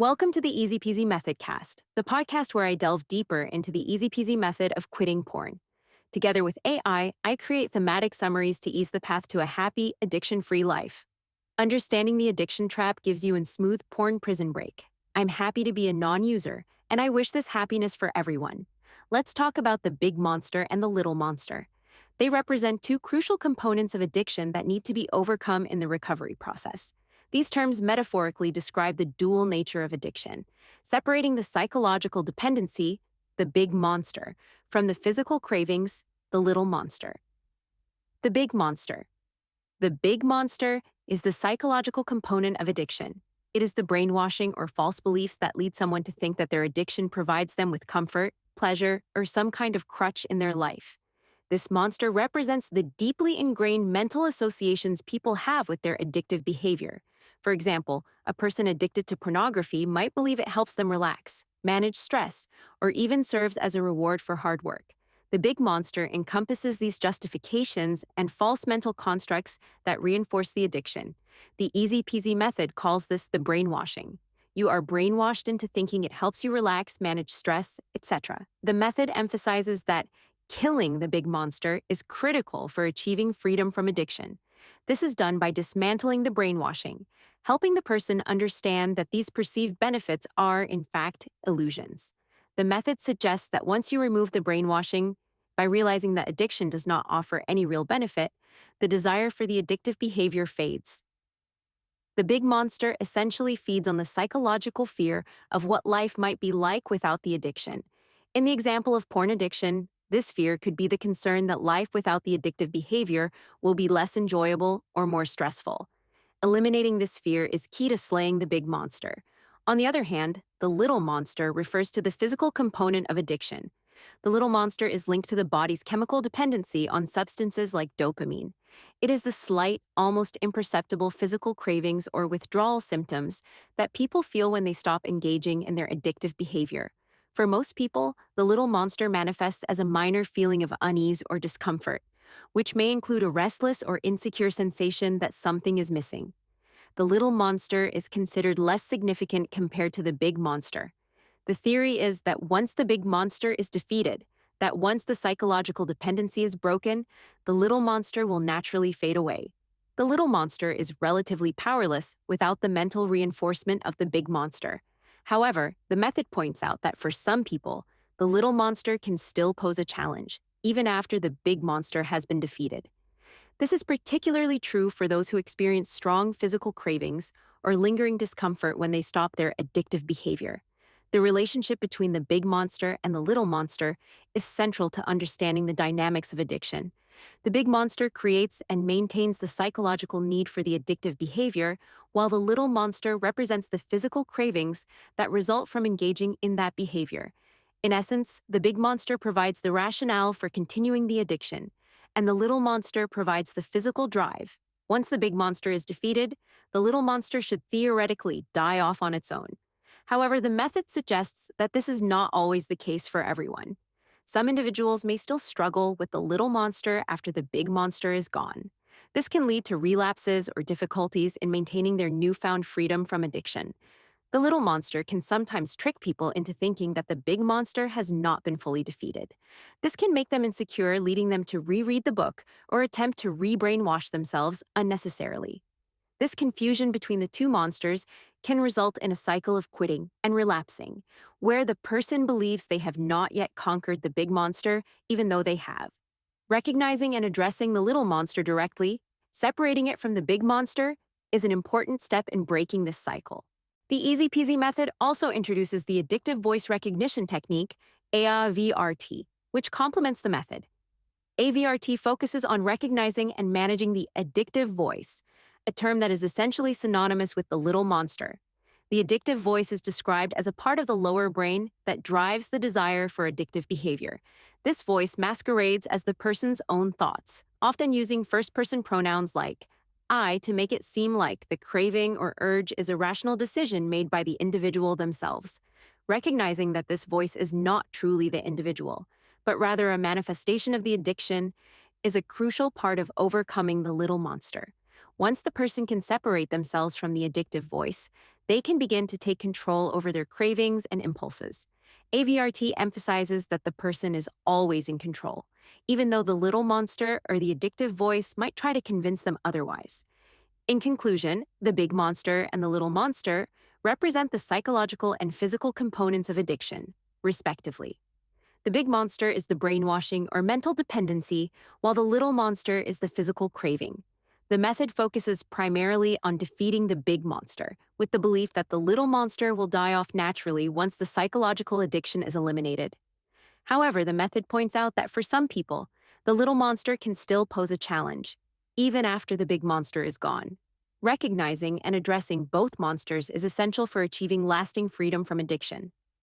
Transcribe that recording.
Welcome to the Easy Peasy Methodcast, the podcast where I delve deeper into the easy peasy method of quitting porn. Together with AI, I create thematic summaries to ease the path to a happy, addiction-free life. Understanding the addiction trap gives you a smooth porn prison break. I'm happy to be a non-user, and I wish this happiness for everyone. Let's talk about the big monster and the little monster. They represent two crucial components of addiction that need to be overcome in the recovery process. These terms metaphorically describe the dual nature of addiction, separating the psychological dependency, the big monster, from the physical cravings, the little monster. The big monster. The big monster is the psychological component of addiction. It is the brainwashing or false beliefs that lead someone to think that their addiction provides them with comfort, pleasure, or some kind of crutch in their life. This monster represents the deeply ingrained mental associations people have with their addictive behavior. For example, a person addicted to pornography might believe it helps them relax, manage stress, or even serves as a reward for hard work. The big monster encompasses these justifications and false mental constructs that reinforce the addiction. The Easy Peasy method calls this the brainwashing. You are brainwashed into thinking it helps you relax, manage stress, etc. The method emphasizes that killing the big monster is critical for achieving freedom from addiction. This is done by dismantling the brainwashing, helping the person understand that these perceived benefits are, in fact, illusions. The method suggests that once you remove the brainwashing, by realizing that addiction does not offer any real benefit, the desire for the addictive behavior fades. The big monster essentially feeds on the psychological fear of what life might be like without the addiction. In the example of porn addiction, this fear could be the concern that life without the addictive behavior will be less enjoyable or more stressful. Eliminating this fear is key to slaying the big monster. On the other hand, the little monster refers to the physical component of addiction. The little monster is linked to the body's chemical dependency on substances like dopamine. It is the slight, almost imperceptible physical cravings or withdrawal symptoms that people feel when they stop engaging in their addictive behavior. For most people, the little monster manifests as a minor feeling of unease or discomfort, which may include a restless or insecure sensation that something is missing. The little monster is considered less significant compared to the big monster. The theory is that once the big monster is defeated, that once the psychological dependency is broken, the little monster will naturally fade away. The little monster is relatively powerless without the mental reinforcement of the big monster. However, the method points out that for some people, the little monster can still pose a challenge, even after the big monster has been defeated. This is particularly true for those who experience strong physical cravings or lingering discomfort when they stop their addictive behavior. The relationship between the big monster and the little monster is central to understanding the dynamics of addiction. The big monster creates and maintains the psychological need for the addictive behavior, while the little monster represents the physical cravings that result from engaging in that behavior. In essence, the big monster provides the rationale for continuing the addiction, and the little monster provides the physical drive. Once the big monster is defeated, the little monster should theoretically die off on its own. However, the method suggests that this is not always the case for everyone. Some individuals may still struggle with the little monster after the big monster is gone. This can lead to relapses or difficulties in maintaining their newfound freedom from addiction. The little monster can sometimes trick people into thinking that the big monster has not been fully defeated. This can make them insecure, leading them to reread the book or attempt to re-brainwash themselves unnecessarily. This confusion between the two monsters can result in a cycle of quitting and relapsing, where the person believes they have not yet conquered the big monster, even though they have. Recognizing and addressing the little monster directly, separating it from the big monster, is an important step in breaking this cycle. The Easy Peasy method also introduces the addictive voice recognition technique, AVRT, which complements the method. AVRT focuses on recognizing and managing the addictive voice, a term that is essentially synonymous with the little monster. The addictive voice is described as a part of the lower brain that drives the desire for addictive behavior. This voice masquerades as the person's own thoughts, often using first-person pronouns like I to make it seem like the craving or urge is a rational decision made by the individual themselves. Recognizing that this voice is not truly the individual, but rather a manifestation of the addiction, is a crucial part of overcoming the little monster. Once the person can separate themselves from the addictive voice, they can begin to take control over their cravings and impulses. AVRT emphasizes that the person is always in control, even though the little monster or the addictive voice might try to convince them otherwise. In conclusion, the big monster and the little monster represent the psychological and physical components of addiction, respectively. The big monster is the brainwashing or mental dependency, while the little monster is the physical craving. The method focuses primarily on defeating the big monster, with the belief that the little monster will die off naturally once the psychological addiction is eliminated. However, the method points out that for some people, the little monster can still pose a challenge, even after the big monster is gone. Recognizing and addressing both monsters is essential for achieving lasting freedom from addiction.